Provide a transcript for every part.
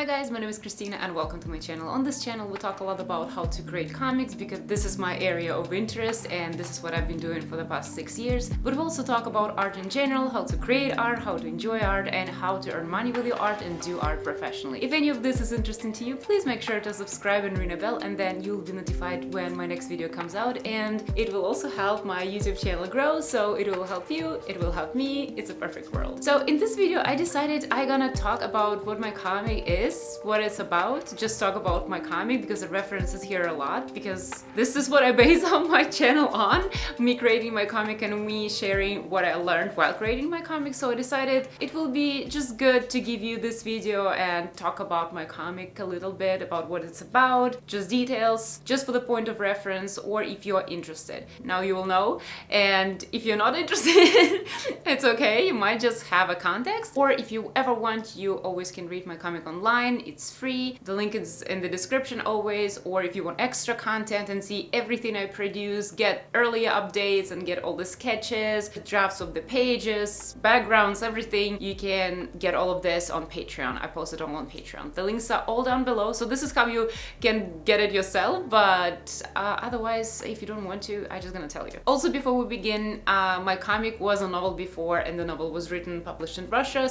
Hi guys, my name is Katerina and welcome to my channel. On this channel we talk a lot about how to create comics because this is my area of interest and this is what I've been doing for the past 6 years. But we also talk about art in general, how to create art, how to enjoy art, and how to earn money with your art and do art professionally. If any of this is interesting to you, please make sure to subscribe and ring a bell, and then you'll be notified when my next video comes out, and it will also help my YouTube channel grow, so it will help you, it will help me, it's a perfect world. So in this video I decided I'm gonna talk about what my comic is, what it's about, just talk about my comic because it references here a lot, because this is what I base on my channel on, me creating my comic and me sharing what I learned while creating my comic. So I decided it will be just good to give you this video and talk about my comic a little bit, about what it's about, just details, just for the point of reference, or if you're interested. Now you will know, and if you're not interested, it's okay, you might just have a context. Or if you ever want, you always can read my comic online. It's free, the link is in the description always. Or if you want extra content and see everything I produce, get earlier updates and get all the sketches, the drafts of the pages, backgrounds, everything, you can get all of this on Patreon. I post it all on Patreon. The links are all down below, so this is how you can get it yourself, but otherwise, if you don't want to, I'm just gonna tell you. Also, before we begin, my comic was a novel before, and the novel was written, published in Russia,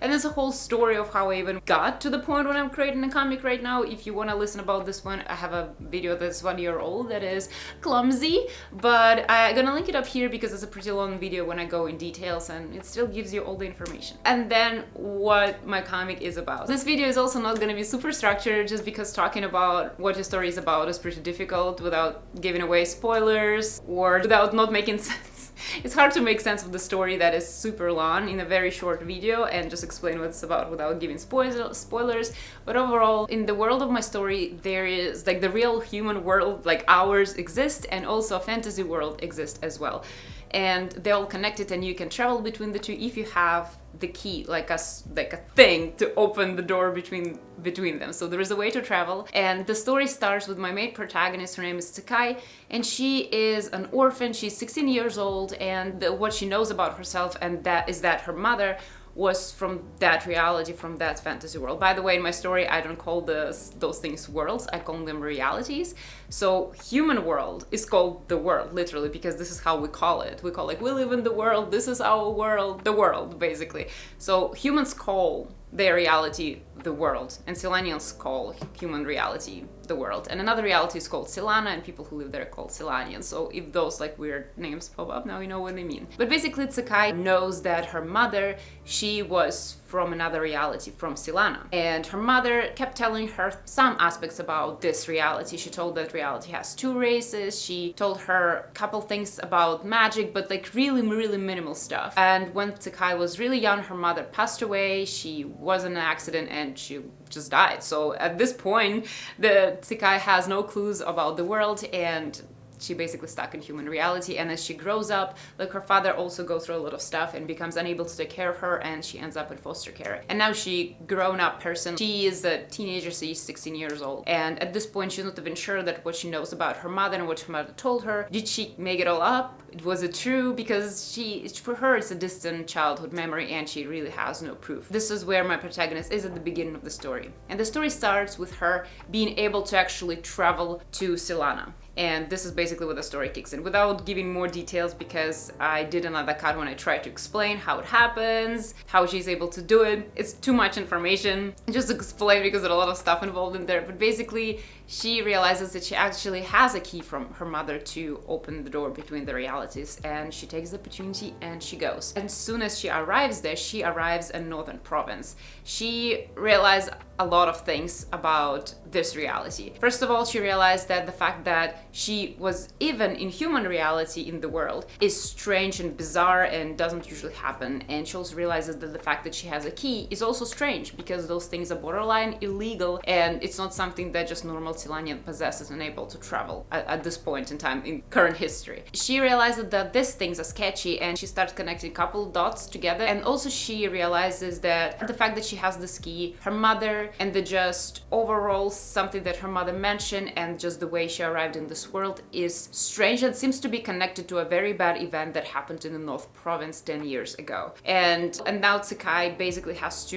and there's a whole story of how I even got to the point when I'm creating a comic right now. If you want to listen about this one, I have a video that's 1 year old that is clumsy, but I'm gonna link it up here because it's a pretty long video when I go in details, and it still gives you all the information. And then what my comic is about. This video is also not gonna be super structured, just because talking about what your story is about is pretty difficult without giving away spoilers or without not making sense. It's hard to make sense of the story that is super long in a very short video and just explain what it's about without giving spoilers. But overall, in the world of my story, there is like the real human world, like ours, exists, and also a fantasy world exists as well. And they're all connected, and you can travel between the two if you have the key, like a thing to open the door between them. So there is a way to travel, and the story starts with my main protagonist. Her name is Tsukai, and she is an orphan. She's 16 years old, and what she knows about herself and that is that her mother was from that reality, from that fantasy world. By the way, in my story, I don't call those things worlds, I call them realities. So human world is called the world, literally, because this is how we call it. We call, like, we live in the world, this is our world, the world, basically. So humans call their reality the world, and Silanians call human reality the world. And another reality is called Silana, and people who live there are called Silanians. So if those like weird names pop up, now you know what they mean. But basically, Tsukai knows that her mother, she was from another reality, from Silana. And her mother kept telling her some aspects about this reality. She told that reality has two races. She told her a couple things about magic, but like really, really minimal stuff. And when Tsukai was really young, her mother passed away. She was in an accident and she just died. So at this point, the Tsukai has no clues about the world, and she basically stuck in human reality. And as she grows up, like, her father also goes through a lot of stuff and becomes unable to take care of her, and she ends up in foster care. And now she grown up person. She is a teenager, she's 16 years old. And at this point, she's not even sure that what she knows about her mother and what her mother told her, did she make it all up? Was it true? Because for her, it's a distant childhood memory and she really has no proof. This is where my protagonist is at the beginning of the story. And the story starts with her being able to actually travel to Silana. And this is basically where the story kicks in, without giving more details, because I did another cut when I tried to explain how it happens, how she's able to do it. It's too much information just to explain because there's a lot of stuff involved in there. But basically, she realizes that she actually has a key from her mother to open the door between the realities, and she takes the opportunity and she goes. And as soon as she arrives there, she arrives in Northern Province. She realized a lot of things about this reality. First of all, she realized that the fact that she was even in human reality in the world is strange and bizarre and doesn't usually happen. And she also realizes that the fact that she has a key is also strange, because those things are borderline illegal, and it's not something that just normal Silanian possesses and able to travel at this point in time in current history. She realizes that these things are sketchy, and she starts connecting a couple dots together. And also she realizes that the fact that she has this key, her mother her, and the just overall something that her mother mentioned and just the way she arrived in this world is strange and seems to be connected to a very bad event that happened in the North Province 10 years ago. And now Tsukai basically has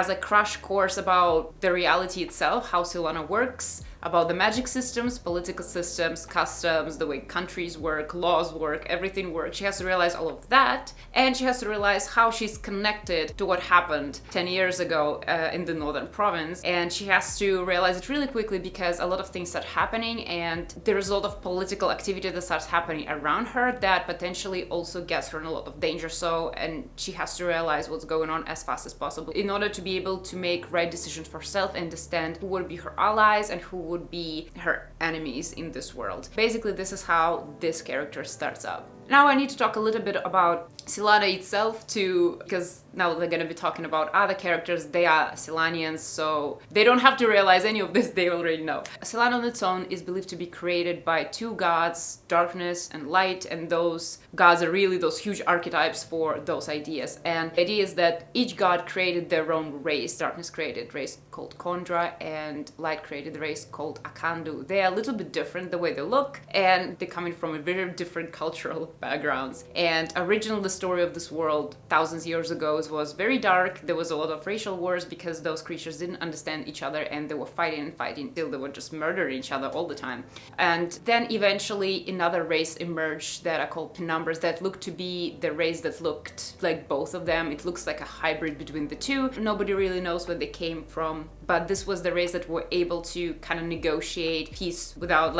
a crash course about the reality itself, how Silana works, about the magic systems, political systems, customs, the way countries work, laws work, everything works. She has to realize all of that, and she has to realize how she's connected to what happened 10 years ago in the Northern Province. And she has to realize it really quickly because a lot of things start happening, and there's a lot of political activity that starts happening around her that potentially also gets her in a lot of danger. And she has to realize what's going on as fast as possible in order to be able to make right decisions for herself and understand who would be her allies and who would be her enemies in this world. Basically, this is how this character starts out. Now I need to talk a little bit about Silana itself too, because now they're going to be talking about other characters. They are Silanians, so they don't have to realize any of this, they already know. Silana on its own is believed to be created by two gods, darkness and light, and those gods are really those huge archetypes for those ideas. And the idea is that each god created their own race. Darkness created a race called Kondra, and light created a race called Akandu. They are a little bit different the way they look, and they're coming from a very different cultural backgrounds. And originally the story of this world thousands of years ago was very dark. There was a lot of racial wars because those creatures didn't understand each other, and they were fighting till they were just murdering each other all the time. And then eventually another race emerged that are called Penumbras, that looked to be the race that looked like both of them. It looks like a hybrid between the two. Nobody really knows where they came from, but this was the race that were able to kind of negotiate peace without,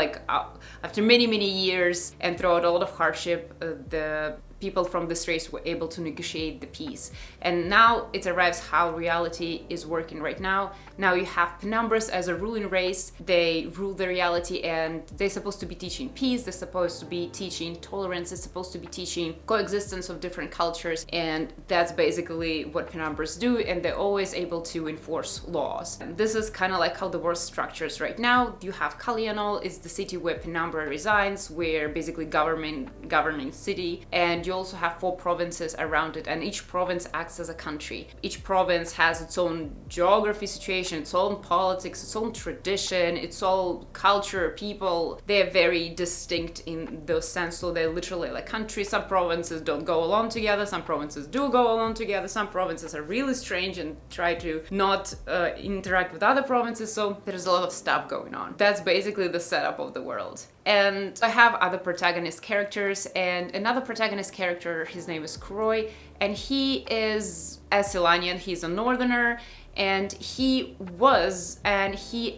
after many years and throughout a lot of hardship, the people from this race were able to negotiate the peace. And now it arrives how reality is working right now. Now you have Penumbras as a ruling race. They rule the reality, and they're supposed to be teaching peace. They're supposed to be teaching tolerance. They're supposed to be teaching coexistence of different cultures. And that's basically what Penumbras do. And they're always able to enforce laws. And this is kind of like how the world structures right now. You have Kalyanol, is the city where Penumbra resides, where basically governing city. And you also have 4 provinces around it, and each province acts as a country. Each province has its own geography situation, its own politics, its own tradition, its own culture, people. They're very distinct in those sense, so they're literally like countries. Some provinces don't go along together, some provinces do go along together, some provinces are really strange and try to not interact with other provinces, so there's a lot of stuff going on. That's basically the setup of the world. And I have other protagonist characters, and another protagonist character, his name is Kuroi, and he is a Silanian. He's a northerner, and he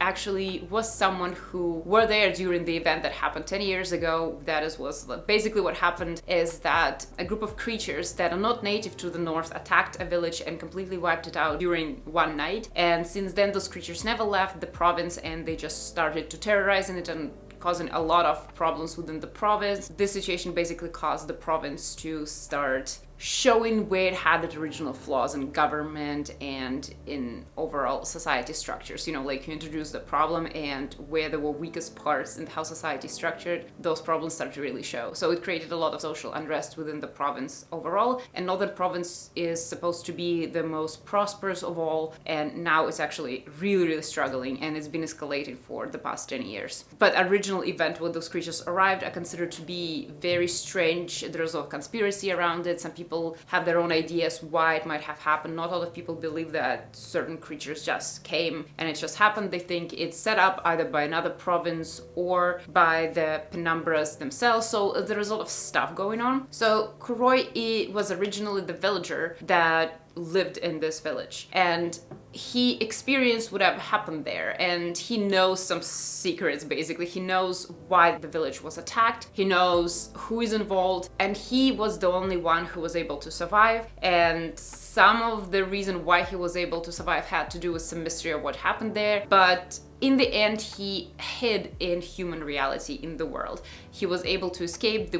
actually was someone who were there during the event that happened 10 years ago. Was basically what happened is that a group of creatures that are not native to the north attacked a village and completely wiped it out during one night. And since then, those creatures never left the province, and they just started to terrorizing it and causing a lot of problems within the province. This situation basically caused the province to start showing where it had its original flaws in government and in overall society structures. You introduce the problem, and where there were weakest parts in how society is structured, those problems start to really show. So it created a lot of social unrest within the province overall, and Northern Province is supposed to be the most prosperous of all, and now it's actually really struggling, and it's been escalating for the past 10 years. But original event when those creatures arrived are considered to be very strange. There's a lot of conspiracy around it. Some people have their own ideas why it might have happened. Not a lot of people believe that certain creatures just came and it just happened. They think it's set up either by another province or by the Penumbras themselves. So there's a lot of stuff going on. So Kuroi was originally the villager that lived in this village, and he experienced whatever happened there, and he knows some secrets. Basically, he knows why the village was attacked, he knows who is involved, and he was the only one who was able to survive. And some of the reason why he was able to survive had to do with some mystery of what happened there, but in the end, he hid in human reality in the world. He was able to escape.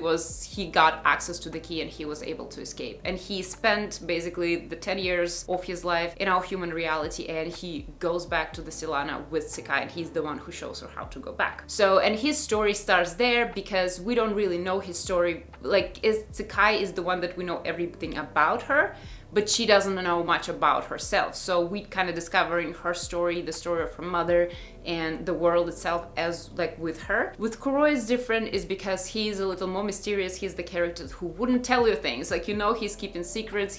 He got access to the key, and he was able to escape. And he spent basically the 10 years of his life in our human reality, and he goes back to the Silana with Tsukai, and he's the one who shows her how to go back. So, and his story starts there because we don't really know his story. Tsukai is the one that we know everything about her, but she doesn't know much about herself. So we kind of discovering her story, the story of her mother, and the world itself as like with her. With Kuroi is different is because he's a little more mysterious. He's the character who wouldn't tell you things. Like, you know, he's keeping secrets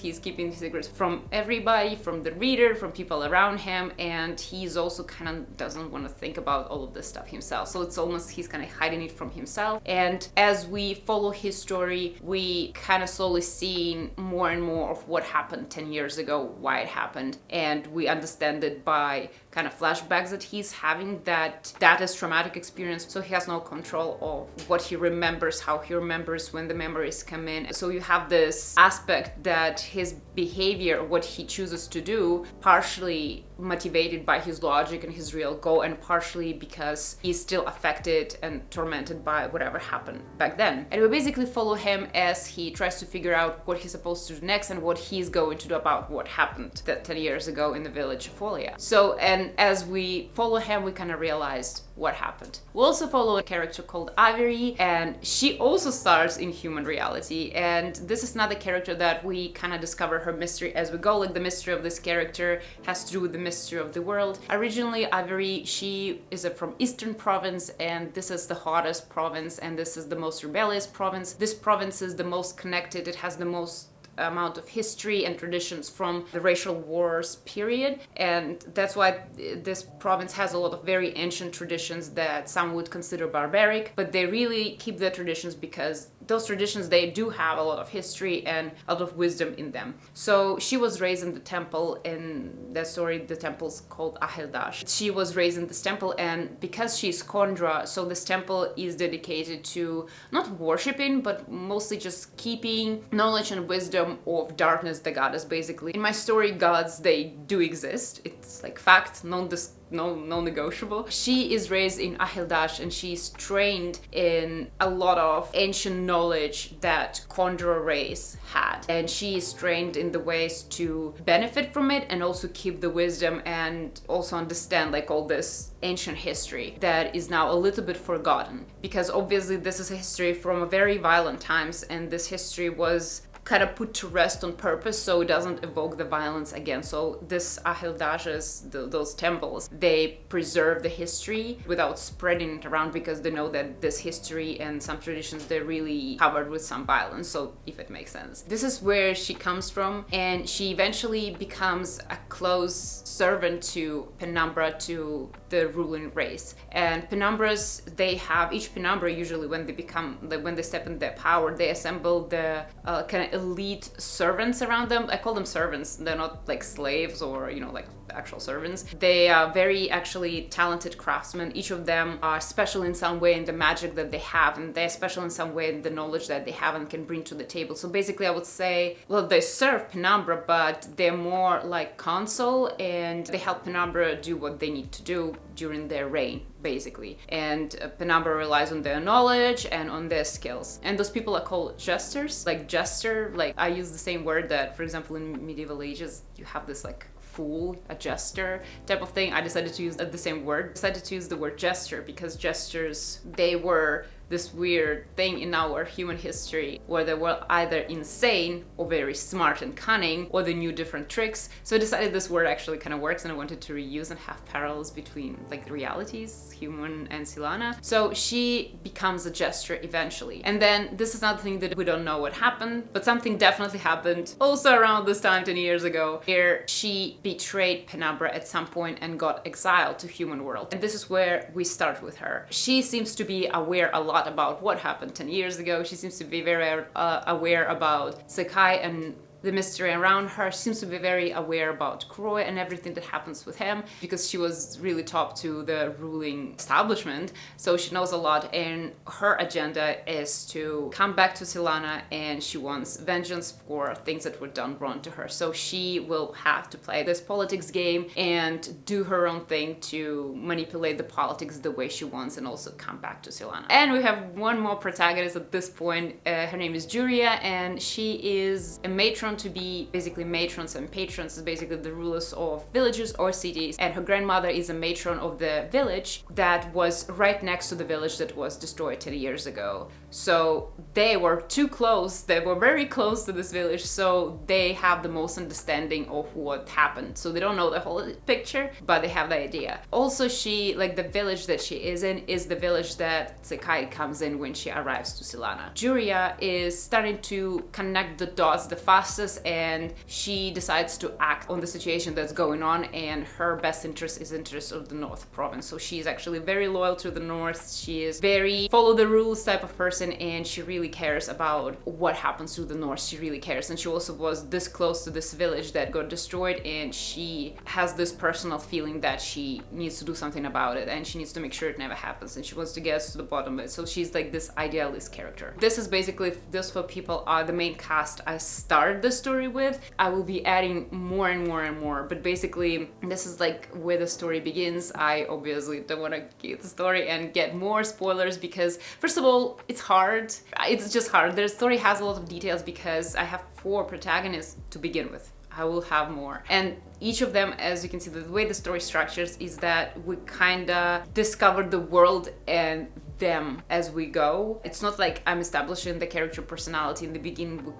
from everybody, from the reader, from people around him, and he's also kind of doesn't want to think about all of this stuff himself. So it's almost he's kind of hiding it from himself. And as we follow his story, we kind of slowly seeing more and more of what happened 10 years ago, why it happened, and we understand it by kind of flashbacks that he's having, that is traumatic experience, so he has no control of what he remembers, how he remembers when the memories come in. So you have this aspect that his behavior, what he chooses to do, partially motivated by his logic and his real goal, and partially because he's still affected and tormented by whatever happened back then. And we basically follow him as he tries to figure out what he's supposed to do next and what he's going to do about what happened that 10 years ago in the village of Folia. So, and as we follow him, we kind of realized what happened. We also follow a character called Avery, and she also stars in human reality, and this is another character that we kind of discover her mystery as we go. Like, the mystery of this character has to do with the mystery of the world. Originally, Avery, she is from Eastern Province, and this is the hottest province, and this is the most rebellious province. This province is the most connected, it has the most amount of history and traditions from the racial wars period, and that's why this province has a lot of very ancient traditions that some would consider barbaric, but they really keep their traditions because those traditions, they do have a lot of history and a lot of wisdom in them. So she was raised in the temple. In that story, the temple's called Ahildash. She was raised in this temple, and because she's Kondra, so this temple is dedicated to not worshiping, but mostly just keeping knowledge and wisdom of darkness, the goddess, basically. In my story, gods, they do exist. It's like fact, non-negotiable. She is raised in Ahildash, and she's trained in a lot of ancient knowledge that Kondra race had, and she is trained in the ways to benefit from it and also keep the wisdom and also understand like all this ancient history that is now a little bit forgotten, because obviously this is a history from very violent times, and this history was kind of put to rest on purpose so it doesn't evoke the violence again. So this Ahildashes, those temples, they preserve the history without spreading it around, because they know that this history and some traditions, they're really covered with some violence, so if it makes sense. This is where she comes from, and she eventually becomes a close servant to Penumbra, to the ruling race. And Penumbras, they have, each Penumbra usually when they step in their power, they assemble the kind of elite servants around them. I call them servants, they're not like slaves or, you know, like actual servants. They are very actually talented craftsmen. Each of them are special in some way in the magic that they have, and they're special in some way in the knowledge that they have and can bring to the table. So basically I would say, well, they serve Penumbra, but they're more like consul, and they help Penumbra do what they need to do during their reign, basically. And Penumbra relies on their knowledge and on their skills. And those people are called jesters. Like jester, like I use the same word that, for example, in medieval ages, you have this like fool, a jester type of thing. I decided to use the same word. I decided to use the word jester because jesters, they were this weird thing in our human history where they were either insane or very smart and cunning, or they knew different tricks. So I decided this word actually kind of works, and I wanted to reuse and have parallels between like the realities, human and Silana. So she becomes a jester eventually. And then this is another thing that we don't know what happened, but something definitely happened also around this time 10 years ago, where she betrayed Penumbra at some point and got exiled to human world. And this is where we start with her. She seems to be aware a lot about what happened 10 years ago. She seems to be very aware about Sakai and the mystery around her. She seems to be very aware about Kuroi and everything that happens with him, because she was really top to the ruling establishment, so she knows a lot, and her agenda is to come back to Silana, and she wants vengeance for things that were done wrong to her. So she will have to play this politics game and do her own thing to manipulate the politics the way she wants, and also come back to Silana. And we have one more protagonist at this point. Her name is Juria, and she is a matron shown to be basically matrons, and patrons is basically the rulers of villages or cities, and her grandmother is a matron of the village that was right next to the village that was destroyed 10 years ago. So they were too close, they were very close to this village, so they have the most understanding of what happened. So they don't know the whole picture, but they have the idea. Also, she, like, the village that she is in is the village that Tsekai comes in when she arrives to Silana. Juria is starting to connect the dots the fastest, and she decides to act on the situation that's going on, and her best interest is interest of the North province. So she's actually very loyal to the North. She is very follow the rules type of person, and she really cares about what happens to the North. She really cares, and she also was this close to this village that got destroyed, and she has this personal feeling that she needs to do something about it, and she needs to make sure it never happens, and she wants to get to the bottom of it. So she's like this idealist character. This is basically, those what people are the main cast I started the story with. I will be adding more and more and more, but basically this is like where the story begins. I obviously don't want to get the story and get more spoilers because, first of all, it's hard. It's just hard. The story has a lot of details because I have 4 protagonists to begin with. I will have more. And each of them, as you can see, the way the story structures is that we kinda discover the world and them as we go. It's not like I'm establishing the character personality in the beginning.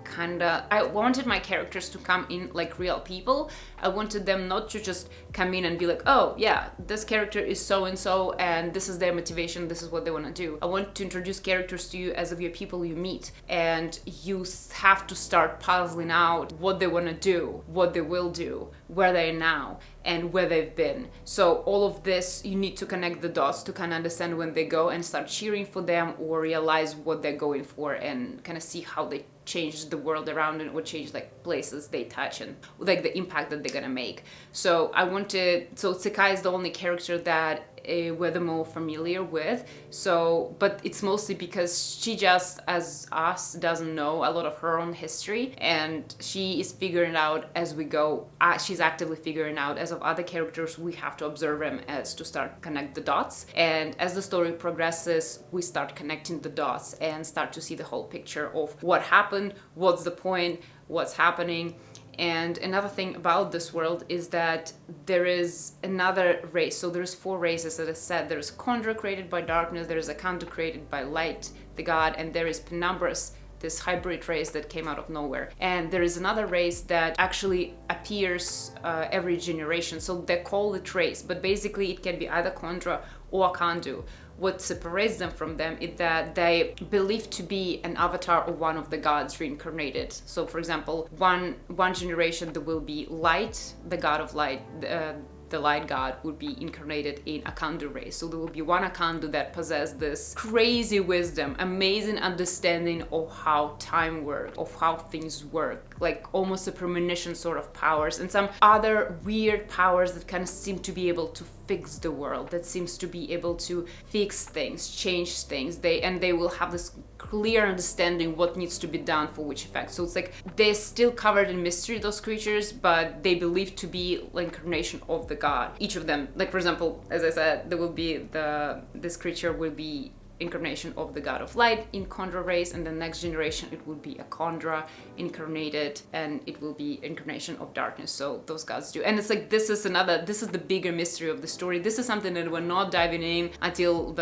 I wanted my characters to come in like real people. I wanted them not to just come in and be like, oh yeah, this character is so and so and this is their motivation, this is what they want to do. I want to introduce characters to you as of your people you meet, and you have to start puzzling out what they want to do, what they will do, where they are now, and where they've been. So all of this, you need to connect the dots to kind of understand when they go and start cheering for them, or realize what they're going for and kind of see how they change the world around them, or change like places they touch and like the impact that they're gonna make. So Tsekai is the only character that we're the more familiar with. So, but it's mostly because she just, as us, doesn't know a lot of her own history, and she is figuring out as we go. She's actively figuring out. As of other characters, we have to observe them as to start connect the dots. And as the story progresses, we start connecting the dots and start to see the whole picture of what happened, what's the point, what's happening. And another thing about this world is that there is another race. So there's 4 races, as I said. There's Kondra, created by darkness, there is Akandu, created by light, the god, and there is Penumbras, this hybrid race that came out of nowhere. And there is another race that actually appears every generation. So they call it race, but basically it can be either Kondra or Akandu. What separates them from them is that they believe to be an avatar of one of the gods reincarnated. So for example, one generation there will be light, the god of light, the light god would be incarnated in Akandu race. So there will be one Akandu that possesses this crazy wisdom, amazing understanding of how time works, of how things work, like almost a premonition sort of powers, and some other weird powers that kind of seem to be able to fix the world, that seems to be able to fix things, change things. They will have this clear understanding what needs to be done for which effect. So it's like they're still covered in mystery, those creatures, but they believe to be the incarnation of the god. Each of them, like for example, as I said, there will be this creature will be incarnation of the god of light in Kondra race, and the next generation it will be a Kondra incarnated, and it will be incarnation of darkness. So those gods do, and it's like this is the bigger mystery of the story. This is something that we're not diving in until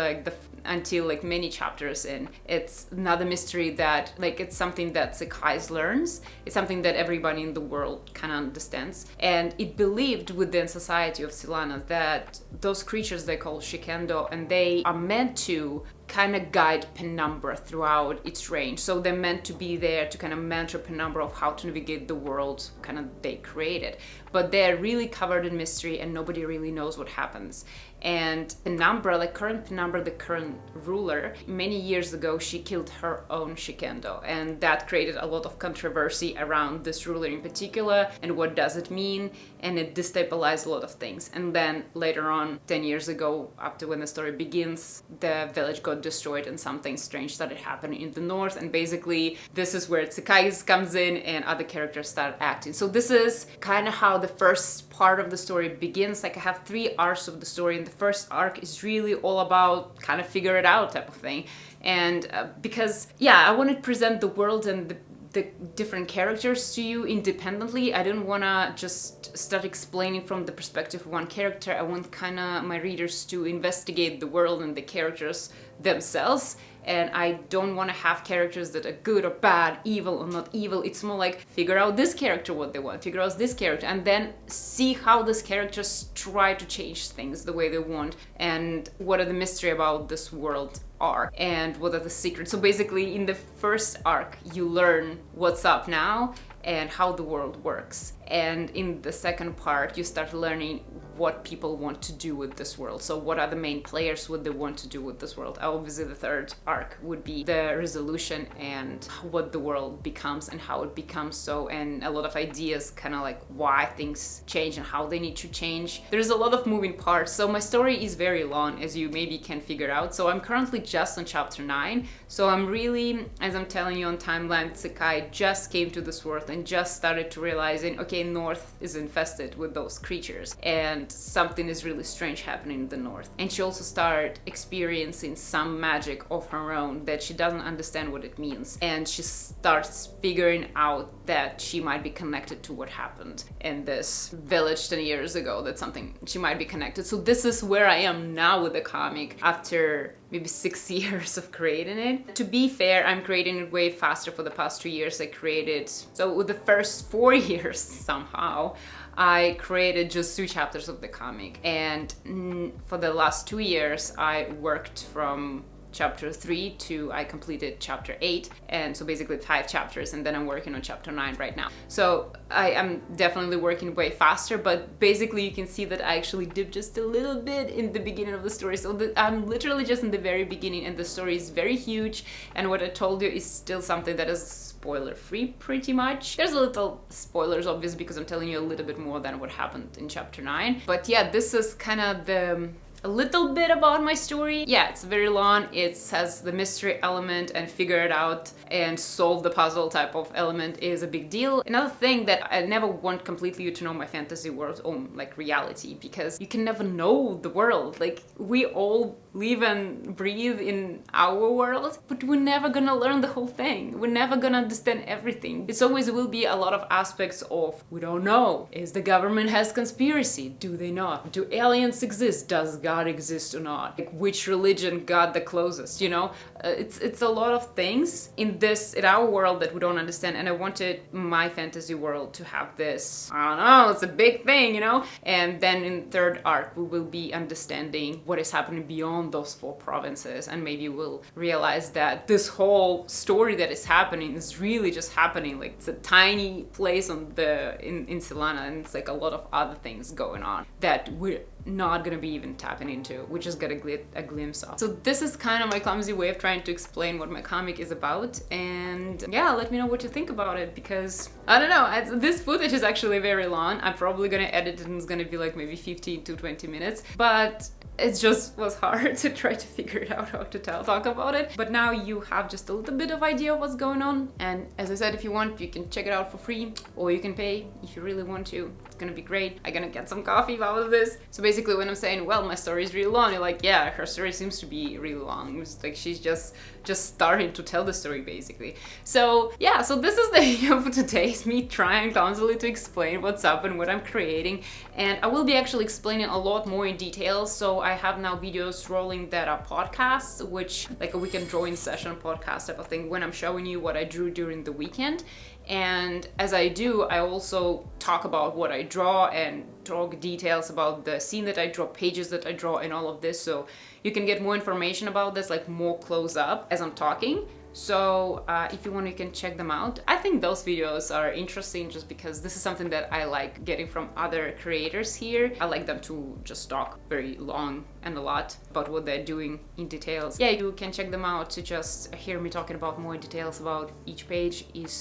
until like many chapters in. It's another mystery that like it's something that Tsekai learns. It's something that everybody in the world kind of understands, and it believed within society of Silana that those creatures they call Shikendo, and they are meant to kind of guide Penumbra throughout its range. So they're meant to be there to kind of mentor Penumbra of how to navigate the world kind of they created. But they're really covered in mystery and nobody really knows what happens. And Penumbra, like current Penumbra, the current ruler, many years ago she killed her own Shikendo, and that created a lot of controversy around this ruler in particular and what does it mean, and it destabilized a lot of things. And then later on, 10 years ago, after when the story begins, the village got destroyed and something strange started happening in the north, and basically this is where Tsekai comes in and other characters start acting. So this is kind of how the first part of the story begins. Like I have 3 arcs of the story, and the first arc is really all about kind of figure it out type of thing. And because I wanted to present the world and the different characters to you independently. I don't want to just start explaining from the perspective of one character. I want kind of my readers to investigate the world and the characters themselves. And I don't want to have characters that are good or bad, evil or not evil. It's more like figure out this character what they want, figure out this character, and then see how these characters try to change things the way they want, and what are the mystery about this world are, and what are the secrets. So basically in the first arc you learn what's up now and how the world works. And in the second part you start learning what people want to do with this world. So what are the main players, what they want to do with this world. Obviously the third arc would be the resolution and what the world becomes and how it becomes so, and a lot of ideas kind of like why things change and how they need to change. There's a lot of moving parts, so my story is very long, as you maybe can figure out. So I'm currently just on chapter 9, so I'm really, as I'm telling you on timeline, Sakai just came to this world and just started to realizing, okay, North is infested with those creatures and something is really strange happening in the North. And she also started experiencing some magic of her own that she doesn't understand what it means, and she starts figuring out that she might be connected to what happened in this village 10 years ago, that something she might be connected. So this is where I am now with the comic after maybe 6 years of creating it. To be fair, I'm creating it way faster. For the past 2 years I created, so with the first 4 years somehow I created just 2 chapters of the comic, and for the last 2 years I worked from chapter 3 to I completed chapter 8, and so basically 5 chapters, and then I'm working on chapter 9 right now. So I am definitely working way faster, but basically you can see that I actually dipped just a little bit in the beginning of the story. So I'm literally just in the very beginning, and the story is very huge, and what I told you is still something that is spoiler free pretty much. There's a little spoilers obviously because I'm telling you a little bit more than what happened in chapter 9, but yeah, this is kind of a little bit about my story. Yeah, it's very long. It has the mystery element, and figure it out and solve the puzzle type of element is a big deal. Another thing that I never want completely you to know my fantasy world own like reality, because you can never know the world. Like we all live and breathe in our world, but we're never gonna learn the whole thing. We're never gonna understand everything. It's always will be a lot of aspects of we don't know. Is the government has conspiracy? Do they not? Do aliens exist? Does God exist or not? Like which religion got the closest, you know? It's a lot of things in our world that we don't understand, and I wanted my fantasy world to have this, I don't know, it's a big thing, you know? And then in third arc we will be understanding what is happening beyond those 4 provinces, and maybe we'll realize that this whole story that is happening is really just happening, like it's a tiny place in Silana, and it's like a lot of other things going on that we're not gonna be even tapping into. We just got a glimpse of. So this is kind of my clumsy way of trying to explain what my comic is about, and yeah, let me know what you think about it, because I don't know, this footage is actually very long. I'm probably gonna edit it and it's gonna be like maybe 15 to 20 minutes, but it just was hard to try to figure it out how to talk about it. But now you have just a little bit of idea of what's going on, and as I said, if you want, you can check it out for free, or you can pay if you really want to. It's gonna be great. I'm gonna get some coffee out of this. So basically when I'm saying, well, my story is really long, you're like, yeah, her story seems to be really long. It's like she's just starting to tell the story basically. So yeah, so this is the video for today. It's me trying constantly to explain what's up and what I'm creating, and I will be actually explaining a lot more in detail. So I have now videos rolling that are podcasts, which like a weekend drawing session podcast type of thing, when I'm showing you what I drew during the weekend. And as I do, I also talk about what I draw and talk details about the scene that I draw, pages that I draw, and all of this, so you can get more information about this, like more close up as I'm talking. So if you want, you can check them out. I think those videos are interesting just because this is something that I like getting from other creators here. I like them to just talk very long and a lot about what they're doing in details. Yeah, you can check them out to just hear me talking about more details about each page, each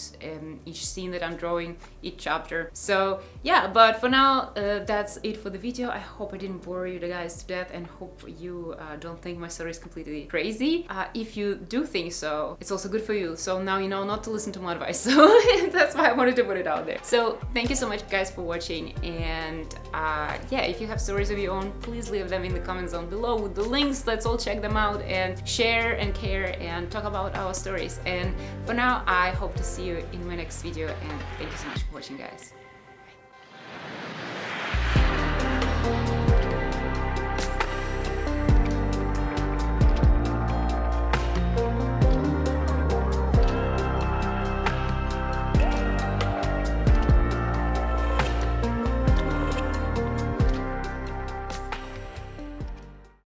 scene that I'm drawing, each chapter. So yeah, but for now, that's it for the video. I hope I didn't bore you guys to death, and hope you don't think my story is completely crazy. If you do think so, it's also good for you. So now you know not to listen to my advice. So that's why I wanted to put it out there. So thank you so much guys for watching, and yeah, if you have stories of your own, please leave them in the comments down below with the links. Let's all check them out and share and care and talk about our stories. And for now, I hope to see you in my next video, and thank you so much for watching, guys. Bye.